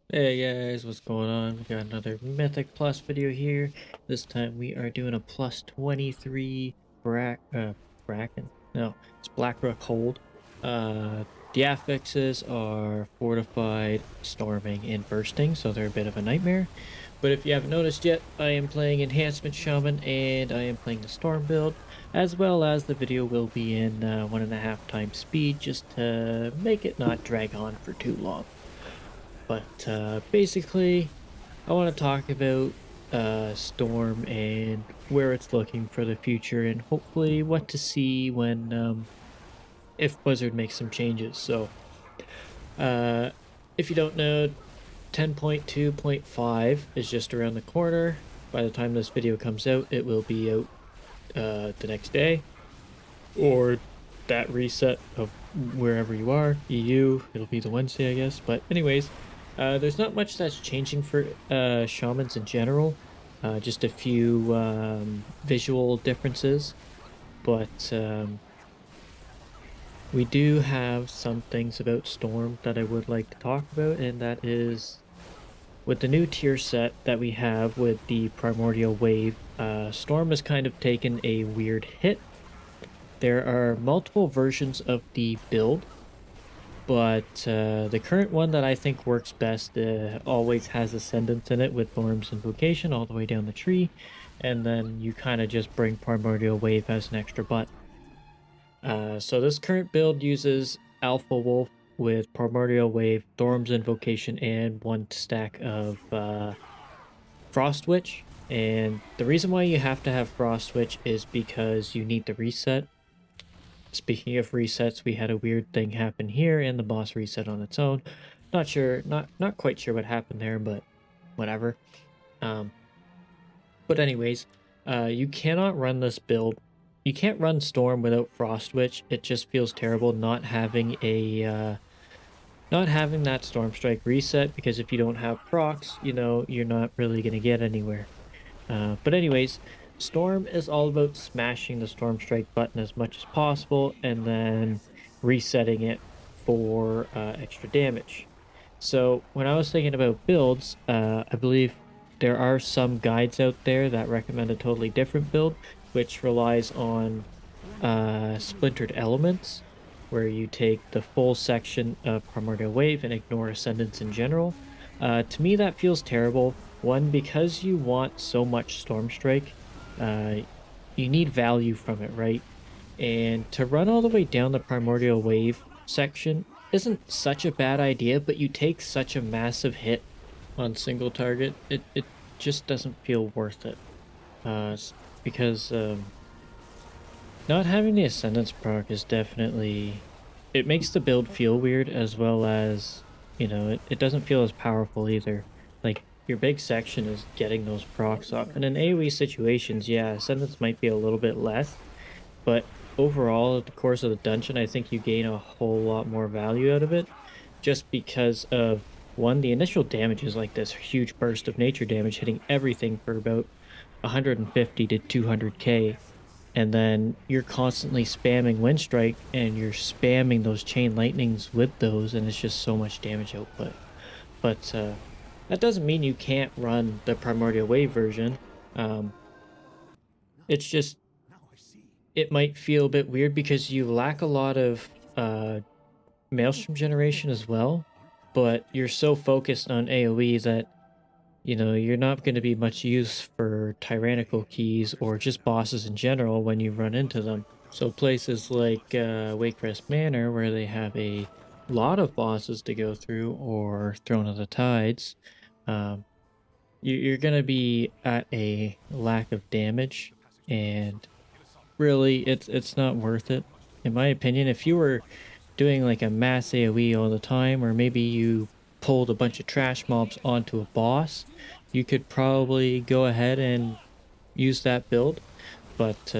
Hey guys, what's going on? We got another Mythic Plus video here. This time we are doing a plus 23 Bracken. No, it's Black Rook hold. The affixes are fortified, storming, and bursting, so they're a bit of a nightmare. But if you haven't noticed yet, I am playing Enhancement Shaman and I am playing the storm build, as well as the video will be in 1.5 times speed just to make it not drag on for too long. But basically, I want to talk about Storm and where it's looking for the future, and hopefully what to see when if Blizzard makes some changes. So, uh, if you don't know, 10.2.5 is just around the corner. By the time this video comes out, it will be out the next day, or that reset of wherever you are, EU, it'll be the Wednesday, I guess. But anyways, there's not much that's changing for shamans in general. Just a few visual differences, but we do have some things about Storm that I would like to talk about, and that is with the new tier set that we have with the Primordial Wave. Storm has kind of taken a weird hit. There are multiple versions of the build, but the current one that I think works best always has Ascendance in it with Thorns Invocation all the way down the tree, and then you kind of just bring Primordial Wave as an extra button. So this current build uses Alpha Wolf with Primordial Wave, Thorns Invocation, and one stack of Frost Witch. And the reason why you have to have Frost Witch is because you need the reset. Speaking of resets, we had a weird thing happen here and the boss reset on its own. Not quite sure what happened there, but whatever. Um, but anyways, you cannot run this build. You can't run Storm without Frost Witch. It just feels terrible not having a not having that Storm Strike reset, because if you don't have procs, you're not really gonna get anywhere. But anyways, Storm is all about smashing the Storm Strike button as much as possible and then resetting it for extra damage. So when I was thinking about builds, I believe there are some guides out there that recommend a totally different build, which relies on splintered elements, where you take the full section of Primordial Wave and ignore Ascendance in general. To me, that feels terrible. One, because you want so much Storm Strike, uh, you need value from it, right? And to run all the way down the Primordial Wave section isn't such a bad idea, but you take such a massive hit on single target, it just doesn't feel worth it. Because not having the Ascendance proc is definitely, it makes the build feel weird, as well as, it doesn't feel as powerful either. Like, your big section is getting those procs off. And in AoE situations, yeah, Ascendance might be a little bit less, but overall, over the course of the dungeon, I think you gain a whole lot more value out of it, just because of, one, the initial damage is like this huge burst of nature damage hitting everything for about 150 to 200k, and then you're constantly spamming Wind Strike and you're spamming those Chain Lightnings with those, and it's just so much damage output. But that doesn't mean you can't run the Primordial Wave version. Um, it's just, it might feel a bit weird because you lack a lot of Maelstrom generation as well, but you're so focused on AoE that you're not going to be much use for tyrannical keys or just bosses in general when you run into them. So places like Wakecrest Manor, where they have a lot of bosses to go through, or Throne of the Tides, um, you're going to be at a lack of damage, and really, it's not worth it. In my opinion, if you were doing like a mass AoE all the time, or maybe you pulled a bunch of trash mobs onto a boss, you could probably go ahead and use that build. But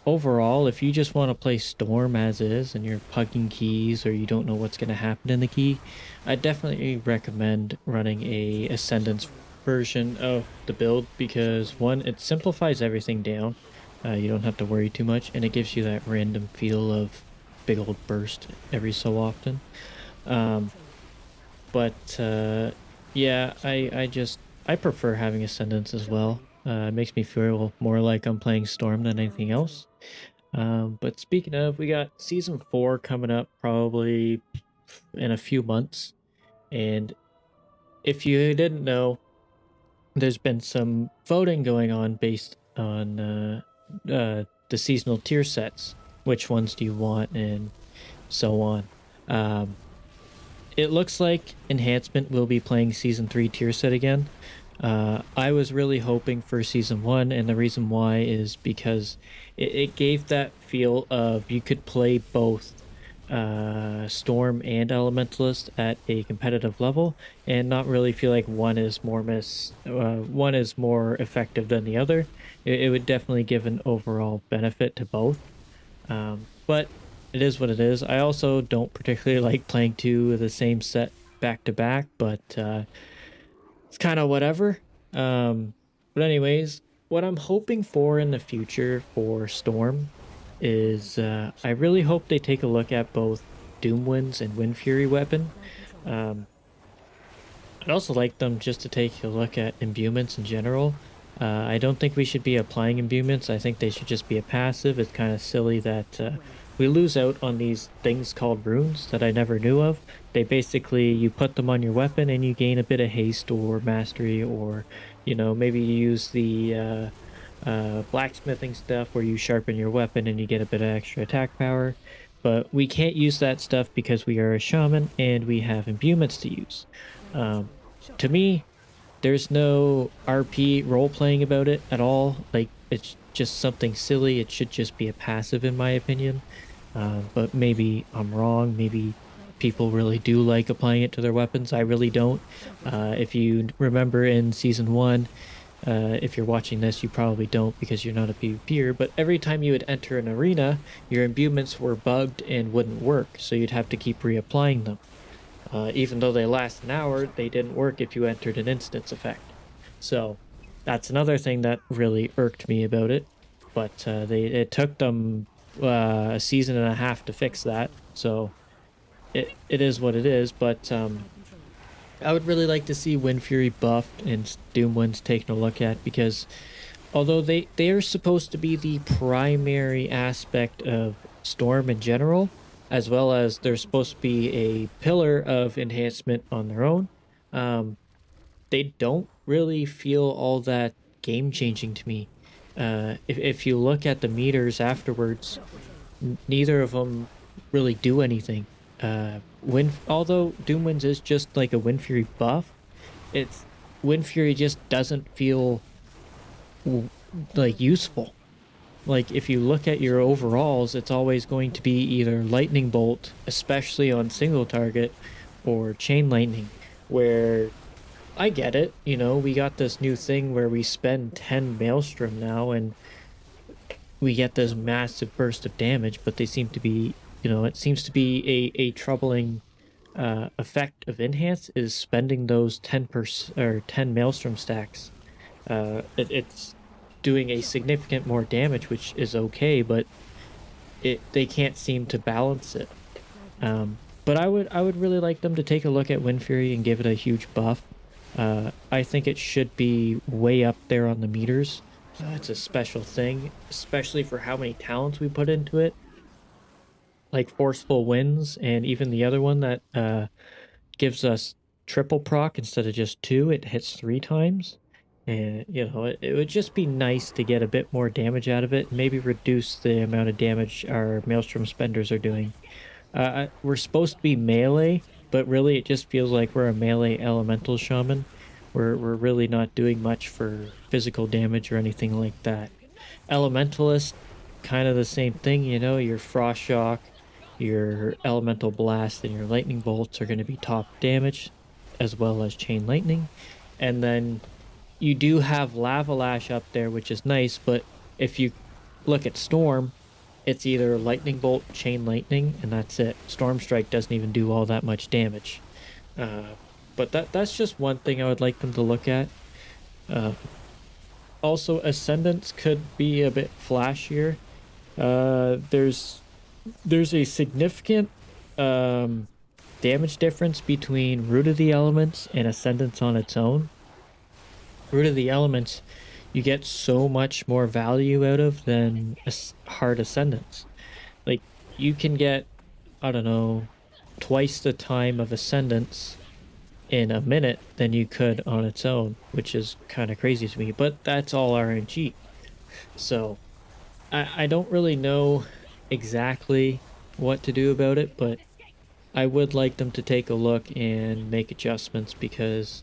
overall, if you just want to play Storm as is and you're pugging keys, or you don't know what's going to happen in the key, I definitely recommend running a Ascendance version of the build, because one, it simplifies everything down. You don't have to worry too much, and it gives you that random feel of big old burst every so often. Um, but Yeah, I prefer having Ascendants as well. It makes me feel more like I'm playing Storm than anything else. But speaking of, we got season 4 coming up probably in a few months. And if you didn't know, there's been some voting going on based on the seasonal tier sets. Which ones do you want, and so on. Um, it looks like Enhancement will be playing season 3 tier set again. I was really hoping for season 1, and the reason why is because it gave that feel of you could play both Storm and Elementalist at a competitive level, and not really feel like one is more effective than the other. It would definitely give an overall benefit to both. But it is what it is. I also don't particularly like playing two of the same set back to back, but it's kind of whatever. But anyways, what I'm hoping for in the future for Storm is I really hope they take a look at both Doomwind's and Wind Fury weapon. Um, I'd also like them just to take a look at imbuements in general. I don't think we should be applying imbuements. I think they should just be a passive. It's kind of silly that we lose out on these things called runes that I never knew of. They basically, you put them on your weapon and you gain a bit of haste or mastery, or, maybe you use the blacksmithing stuff where you sharpen your weapon and you get a bit of extra attack power. But we can't use that stuff because we are a shaman and we have imbuements to use. Um, to me, there's no RP role playing about it at all. Like, it's just something silly. It should just be a passive, in my opinion. But maybe I'm wrong. Maybe people really do like applying it to their weapons. I really don't. If you remember in season 1, if you're watching this, you probably don't because you're not a PvPer, but every time you would enter an arena, your imbuements were bugged and wouldn't work, so you'd have to keep reapplying them. Even though they last an hour, they didn't work if you entered an instance effect. So that's another thing that really irked me about it. But it took them a season and a half to fix that. So it is what it is. But I would really like to see Wind Fury buffed and Doomwind's taken a look at, because although they are supposed to be the primary aspect of Storm in general, as well as they're supposed to be a pillar of enhancement on their own, um, they don't really feel all that game changing to me. If you look at the meters afterwards, neither of them really do anything. Although Doomwinds is just like a Wind Fury buff, it's Wind Fury just doesn't feel w- like useful. Like, if you look at your overalls, it's always going to be either lightning bolt, especially on single target, or chain lightning, where I get it, we got this new thing where we spend 10 maelstrom now and we get this massive burst of damage, but they seem to be, it seems to be a troubling effect of enhance is spending those 10% or 10 maelstrom stacks. It's doing a significant more damage, which is okay, but they can't seem to balance it. But I would really like them to take a look at Wind Fury and give it a huge buff. I think it should be way up there on the meters. It's a special thing, especially for how many talents we put into it, like Forceful Winds, and even the other one that gives us triple proc instead of just two. It hits 3 times. And, it would just be nice to get a bit more damage out of it, and maybe reduce the amount of damage our Maelstrom spenders are doing. We're supposed to be melee, but really it just feels like we're a melee elemental shaman. We're really not doing much for physical damage or anything like that. Elementalist, kind of the same thing, your frost shock, your elemental blast, and your lightning bolts are going to be top damage, as well as chain lightning. And then you do have lava lash up there, which is nice, but if you look at storm, it's either lightning bolt, chain lightning, and that's it. Storm strike doesn't even do all that much damage. Uh, but that's just one thing I would like them to look at. Uh, Also, ascendants could be a bit flashier. There's a significant um damage difference between Root of the Elements and Ascendance on its own. Root of the Elements, you get so much more value out of than Hard Ascendance. Like, you can get, I don't know, twice the time of Ascendance in a minute than you could on its own, which is kind of crazy to me, but that's all RNG. So I don't really know exactly what to do about it, but I would like them to take a look and make adjustments because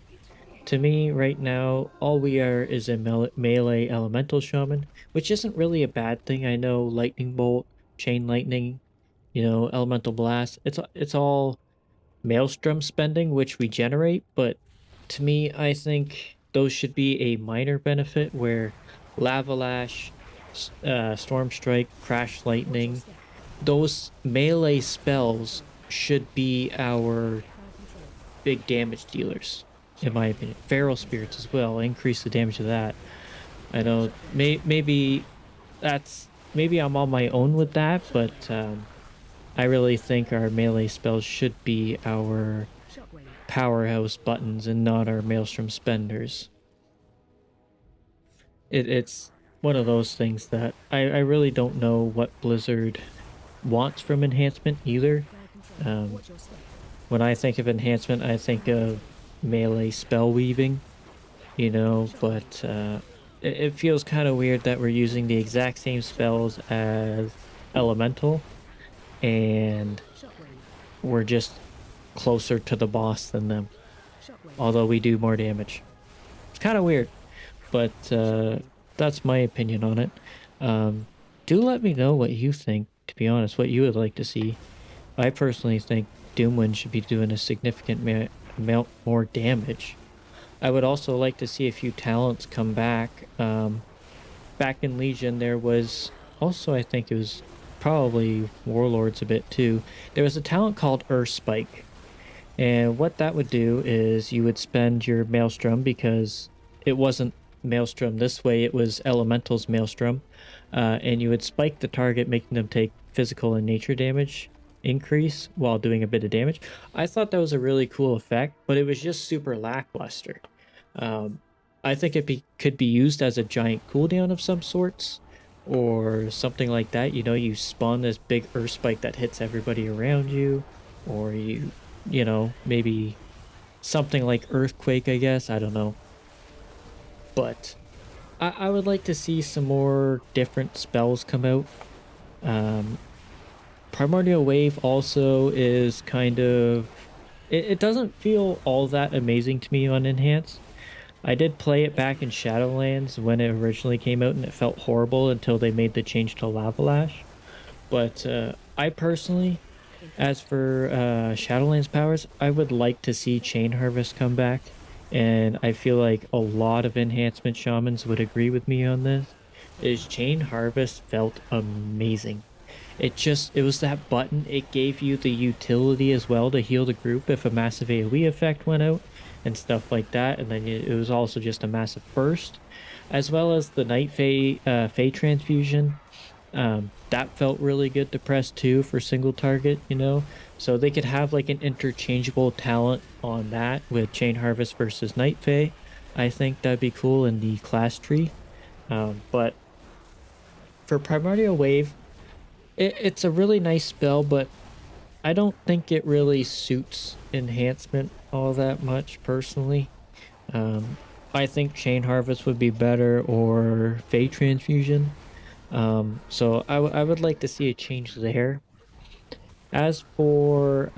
to me right now, all we are is a melee elemental shaman, which isn't really a bad thing. I know lightning bolt, chain lightning, elemental blast. It's all maelstrom spending, which we generate, but to me, I think those should be a minor benefit where lava lash, storm strike, crash lightning, those melee spells should be our big damage dealers, in my opinion. Feral spirits as well, increase the damage of that. I know maybe maybe I'm on my own with that, but I really think our melee spells should be our powerhouse buttons and not our maelstrom spenders. It's one of those things that I really don't know what Blizzard wants from enhancement either. Um, when I think of enhancement, I think of melee spell weaving, but it feels kind of weird that we're using the exact same spells as elemental and we're just closer to the boss than them, although we do more damage. It's kind of weird, but that's my opinion on it. Um, do let me know what you think, to be honest, what you would like to see. I personally think Doomwind should be doing a significant amount more damage. I would also like to see a few talents come back. Back in Legion, there was also, I think it was probably Warlords a bit too. There was a talent called Earth Spike. And what that would do is you would spend your Maelstrom because it wasn't Maelstrom this way, it was Elemental's Maelstrom. And you would spike the target, making them take physical and nature damage increase while doing a bit of damage. I thought that was a really cool effect, but it was just super lackluster. Um, I think could be used as a giant cooldown of some sorts or something like that. You spawn this big earth spike that hits everybody around you, or maybe something like earthquake, I guess. I don't know. But I would like to see some more different spells come out. Um, Primordial Wave also is kind of it doesn't feel all that amazing to me on Enhance. I did play it back in Shadowlands when it originally came out and it felt horrible until they made the change to Lava Lash. But I personally, as for Shadowlands powers, I would like to see Chain Harvest come back. And I feel like a lot of enhancement shamans would agree with me on this. Is Chain Harvest felt amazing. It was that button. It gave you the utility as well to heal the group if a massive AoE effect went out and stuff like that. And then it was also just a massive burst, as well as the Night Fae transfusion. That felt really good to press too for single target. So they could have like an interchangeable talent on that with Chain Harvest versus Night Fae. I think that'd be cool in the class tree. But for Primordial Wave, it's a really nice spell, but I don't think it really suits enhancement all that much personally. Um, I think Chain Harvest would be better or Fey Transfusion. So I would like to see a change there. As for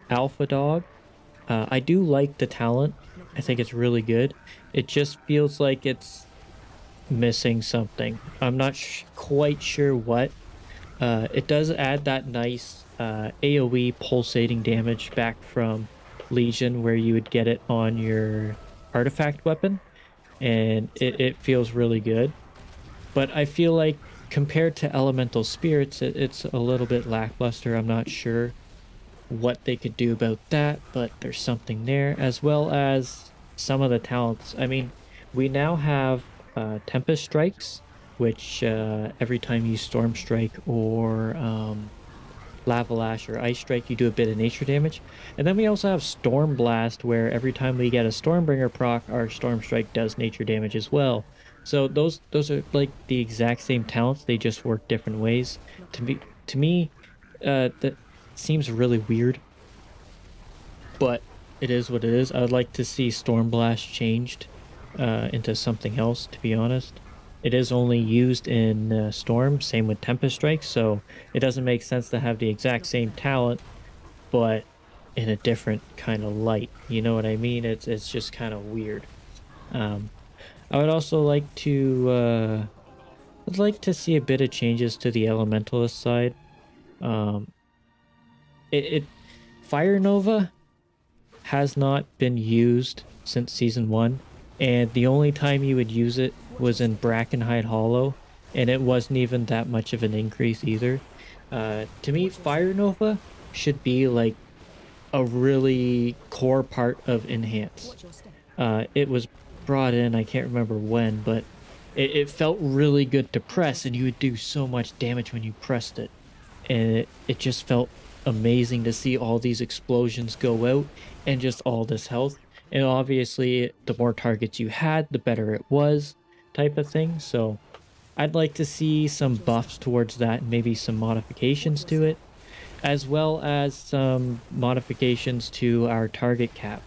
Alpha Dog, I do like the talent. I think it's really good. It just feels like it's missing something. I'm not quite sure what. It does add that nice AoE pulsating damage back from Legion where you would get it on your artifact weapon, and it feels really good. But I feel like compared to elemental spirits, it's a little bit lackluster. I'm not sure what they could do about that, but there's something there, as well as some of the talents. I mean, we now have Tempest Strikes, which every time you Storm Strike or Lava Lash or Ice Strike, you do a bit of nature damage. And then we also have Storm Blast, where every time we get a Stormbringer proc, our Storm Strike does nature damage as well. So those are like the exact same talents, they just work different ways. To me, that seems really weird, but it is what it is. I would like to see Storm Blast changed into something else, to be honest. It is only used in Storm, same with Tempest Strike, so it doesn't make sense to have the exact same talent, but in a different kind of light. You know what I mean? It's just kind of weird. Um, I would also I'd like to see a bit of changes to the Elementalist side. Um, it Fire Nova has not been used since season 1, and the only time you would use it was in Brackenhide Hollow, and it wasn't even that much of an increase either. To me, Fire Nova should be like a really core part of Enhance. It was brought in, I can't remember when, but it felt really good to press, and you would do so much damage when you pressed it. And it just felt amazing to see all these explosions go out and just all this health. And obviously, the more targets you had, the better it was, type of thing. So I'd like to see some buffs towards that and maybe some modifications to it, as well as some modifications to our target cap.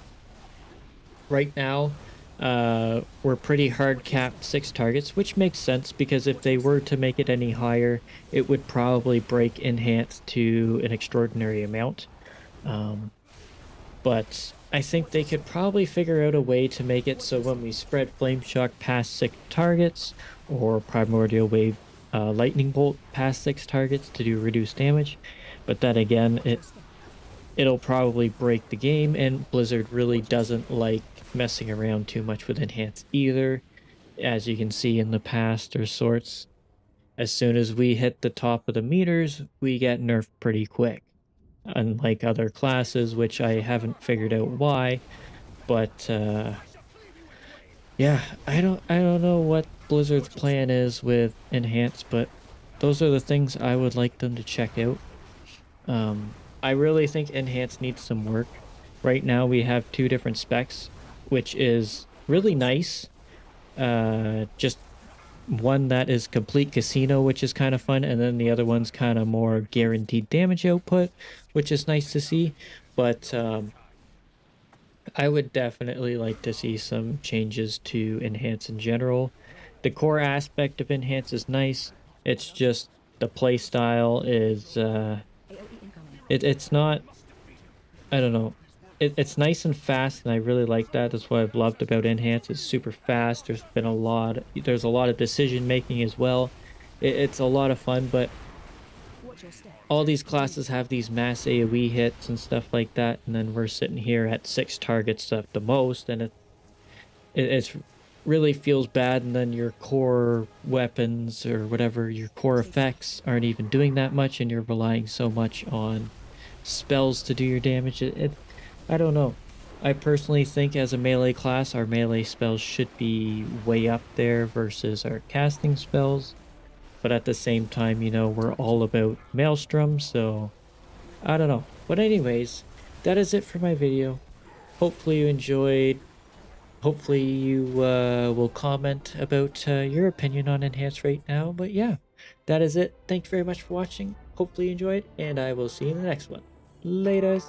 Right now, we're pretty hard capped 6 targets, which makes sense because if they were to make it any higher, it would probably break Enhance to an extraordinary amount. Um, but I think they could probably figure out a way to make it so when we spread Flame Shock past 6 targets, or Primordial Wave Lightning Bolt past 6 targets to do reduced damage. But then again, it'll probably break the game, and Blizzard really doesn't like messing around too much with Enhance either. As you can see in the past or sorts, as soon as we hit the top of the meters, we get nerfed pretty quick. Unlike other classes, which I haven't figured out why, but yeah, I don't know what Blizzard's plan is with Enhance, but those are the things I would like them to check out. I really think Enhance needs some work. Right now we have 2 different specs, which is really nice. Just one that is complete casino, which is kind of fun, and then the other one's kind of more guaranteed damage output, which is nice to see. But I would definitely like to see some changes to Enhance in general. The core aspect of Enhance is nice. It's just the play style is it's not, I don't know. It's nice and fast, and I really like that. That's what I've loved about Enhance. It's super fast. There's a lot of decision making as well. It's a lot of fun, but all these classes have these mass AoE hits and stuff like that, and then we're sitting here at 6 targets at the most, and it's really feels bad. And then your core weapons or whatever, your core effects aren't even doing that much, and you're relying so much on spells to do your damage. I don't know. I personally think as a melee class, our melee spells should be way up there versus our casting spells. But at the same time, we're all about Maelstrom, so I don't know. But anyways, that is it for my video. Hopefully you enjoyed. Hopefully you will comment about your opinion on Enhance right now. But yeah, that is it. Thank you very much for watching. Hopefully you enjoyed, and I will see you in the next one. Laters.